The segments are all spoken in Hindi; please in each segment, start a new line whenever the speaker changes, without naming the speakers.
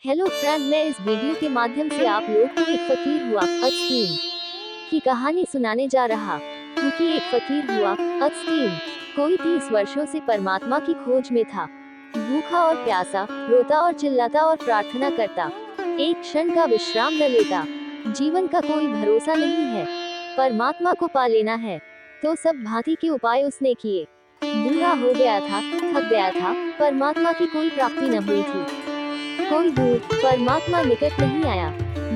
हेलो फ्रेंड, मैं इस वीडियो के माध्यम से आप लोग को एक फकीर हुआ अस्तीन की कहानी सुनाने जा रहा हूँ कि एक फकीर हुआ अस्तीन कोई 30 वर्षों से परमात्मा की खोज में था। भूखा और प्यासा, रोता और चिल्लाता और प्रार्थना करता, एक क्षण का विश्राम न लेता। जीवन का कोई भरोसा नहीं है, परमात्मा को पा लेना है। तो सब भांति के उपाय उसने किए। बूढ़ा हो गया था, थक गया था, परमात्मा की कोई प्राप्ति न हुई थी। कोई दूर, परमात्मा निकट नहीं आया।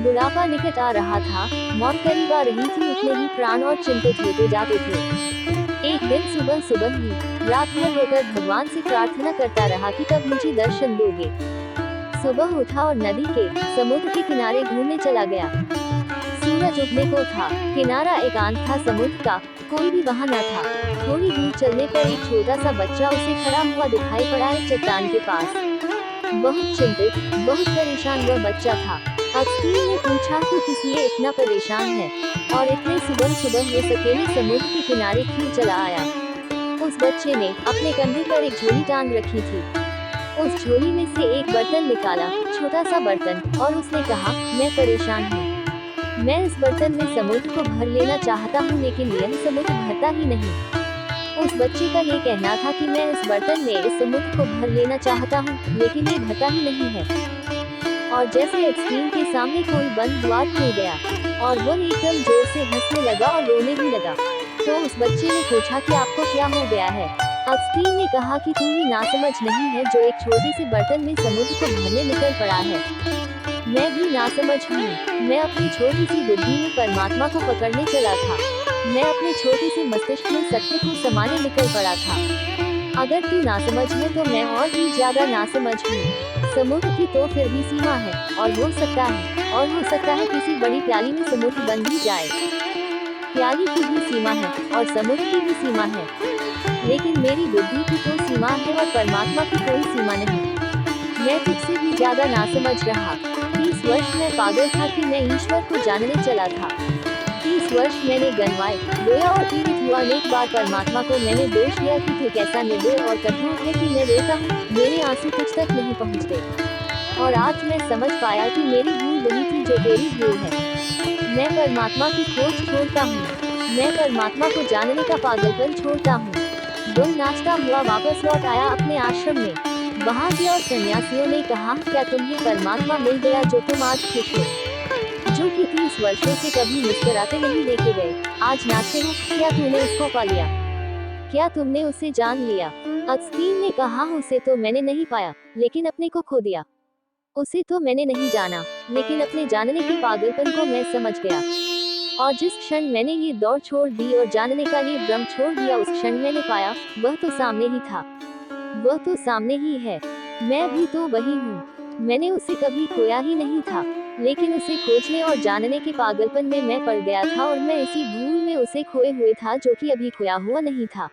बुढ़ापा निकट आ रहा था, मौत करीब आ रही थी, उतने ही प्राण और चिंतित होते जाते थे। एक दिन सुबह सुबह ही रात भर रोकर भगवान से प्रार्थना करता रहा कि कब मुझे दर्शन दोगे। सुबह उठा और नदी के, समुद्र के किनारे घूमने चला गया। सूरज उगने को था, किनारा एकांत था समुद्र का, कोई भी वहाँ न था। थोड़ी दूर चलने पर एक छोटा सा बच्चा उसे खड़ा हुआ दिखाई पड़ा एक चट्टान के पास। बहुत चिंतित, बहुत परेशान वह बच्चा था। अस्तीन ने पूछा, तू किस लिए इतना परेशान है और इतने सुबह सुबह ये अकेले समुद्र के किनारे क्यों चला आया। उस बच्चे ने अपने कंधे पर एक झोली टांग रखी थी। उस झोली में से एक बर्तन निकाला, छोटा सा बर्तन, और उसने कहा, मैं परेशान हूँ। मैं इस बर्तन में समुद्र को भर लेना चाहता हूँ, लेकिन यह समुद्र भरता ही नहीं। उस बच्चे का ये कहना था कि मैं इस बर्तन में इस समुद्र को भर लेना चाहता हूँ, लेकिन ये भरता ही नहीं है। और जैसे अस्तीन के सामने कोई बंद द्वार खुल गया और वो एकदम जोर से हंसने लगा और रोने भी लगा। तो उस बच्चे ने पूछा कि आपको क्या हो गया है। अस्तीन ने कहा कि तू ही नासमझ नहीं है जो एक छोटे से बर्तन में समुद्र को भरने निकल पड़ा है। मैं भी नासमझ हूँ। मैं अपनी छोटी सी बुद्धि में परमात्मा को पकड़ने चला था। मैं अपने छोटे से मस्तिष्क में सत्य को समाने निकल पड़ा था। अगर तू नासमझ है तो मैं और भी ज्यादा नासमझ हूँ। समुद्र की तो फिर भी सीमा है, और हो सकता है किसी बड़ी प्याली में समुद्र बन भी जाए। प्याली की भी सीमा है और समुद्र की भी सीमा है, लेकिन मेरी बुद्धि की तो सीमा है और परमात्मा की कोई सीमा नहीं। मैं तुझसे भी ज्यादा नासमझ रहा। 30 वर्ष मैं पागल था कि मैं ईश्वर को जानने चला था। 30 वर्ष मैंने गनवाए, रोया और पीड़ित हुआ। अनेक बार परमात्मा को मैंने दोष दिया कि तू कैसा निर्दय और कठोर है कि मैं रोता हूँ, मेरे आंसू कुछ तक नहीं पहुँचते। और आज मैं समझ पाया कि मेरी भूल वही थी जो तेरी भूल है। मैं परमात्मा की खोज छोड़ता हूँ। मैं परमात्मा को जानने का पागलपन छोड़ता हूँ। गुल नाचता हुआ वापस लौट आया अपने आश्रम में। वहाँ के और सन्यासियों ने कहा, क्या तुम्हें परमात्मा मिल गया जो तुम आज खुश हो, जो कि 30 वर्षों से कभी मुस्कुराते नहीं देखे गए, आज नाचते हो। क्या तुमने उसको पा लिया? क्या तुमने उसे जान लिया? अस्तीन ने कहा, उसे तो मैंने नहीं पाया, लेकिन अपने को खो दिया। उसे तो मैंने नहीं जाना, लेकिन अपने जानने के पागलपन को मैं समझ गया। और जिस क्षण मैंने ये दौड़ छोड़ दी और जानने का ये भ्रम छोड़ दिया, उस क्षण मैंने पाया, वह तो सामने ही था, वह तो सामने ही है। मैं भी तो वही हूँ। मैंने उसे कभी खोया ही नहीं था, लेकिन उसे खोजने और जानने के पागलपन में मैं पड़ गया था, और मैं इसी भूल में उसे खोए हुए था जो कि अभी खोया हुआ नहीं था।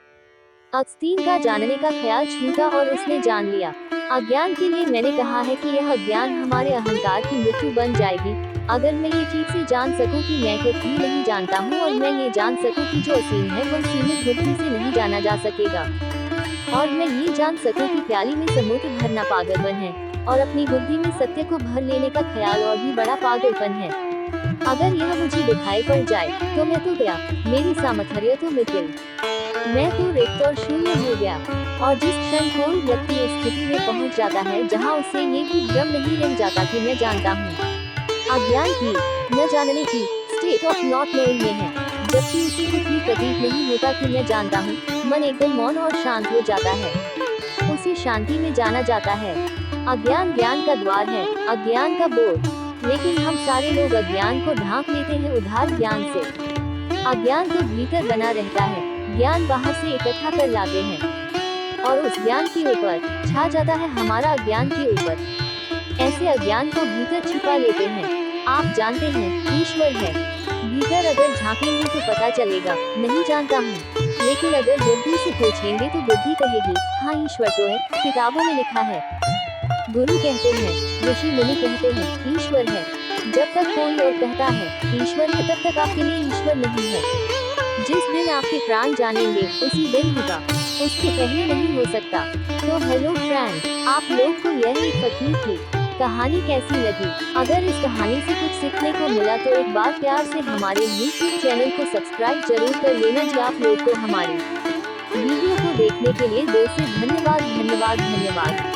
अस्तीन का जानने का ख्याल छूटा और उसने जान लिया। अज्ञान के लिए मैंने कहा है कि यह अज्ञान हमारे अहंकार की मृत्यु बन जाएगी। अगर मैं ये ठीक से जान सकूं कि मैं कुछ भी नहीं जानता हूँ, और मैं ये जान सकूं कि जो असीम है वह सीमित बुद्धि से नहीं जाना जा सकेगा, और मैं ये जान सकूं कि प्याली में समुद्र भरना पागलपन है, और अपनी बुद्धि में सत्य को भर लेने का ख्याल और भी बड़ा पागलपन है। अगर यह मुझे दिखाई पड़ जाए तो मैं तो गया, मेरी सामर्थ्य तो मिट गई। मैं तो रिक्त और शून्य हो गया। और जिस क्षण कोई व्यक्ति उस स्थिति में पहुंच जाता है जहां उसे ये भी भ्रम नहीं रह जाता कि मैं जानता हूँ, अज्ञान की, न जानने की स्टेट ऑफ नॉट नोइंग में है, जबकि उसे कुछ भी प्रतीत नहीं होता कि मैं जानता हूँ, मन एकदम मौन और शांत हो जाता है। उसी शांति में जाना जाता है। अज्ञान ज्ञान का द्वार है, अज्ञान का बोध, लेकिन हम सारे लोग अज्ञान को ढांक लेते हैं उधार ज्ञान से। अज्ञान तो भीतर बना रहता है, ज्ञान बाहर से इकट्ठा कर लाते हैं, और उस ज्ञान के ऊपर छा जाता है हमारा अज्ञान के ऊपर। ऐसे अज्ञान को भीतर छिपा लेते हैं। आप जानते हैं, ईश्वर है। भीतर अगर झांकेंगे तो पता चलेगा, नहीं जानता हूँ, लेकिन अगर बुद्धि से पूछेंगे तो बुद्धि कहेगी, हाँ ईश्वर तो है, किताबों में लिखा है। गुरु कहते हैं, ऋषि मुनि कहते हैं, ईश्वर है। जब तक कोई और कहता है ईश्वर है, तब तक आपके लिए ईश्वर नहीं है। जिस दिन आपके प्राण जानेंगे उसी दिन होगा, उसके पहले नहीं हो सकता। तो हेलो फ्रेंड, आप लोग को यह एक फकीर थी। कहानी कैसी लगी? अगर इस कहानी से कुछ सीखने को मिला तो एक बार प्यार से हमारे YouTube चैनल को सब्सक्राइब जरूर कर लेना जी। आप लोग को हमारे वीडियो को देखने के लिए दिल से धन्यवाद धन्यवाद धन्यवाद।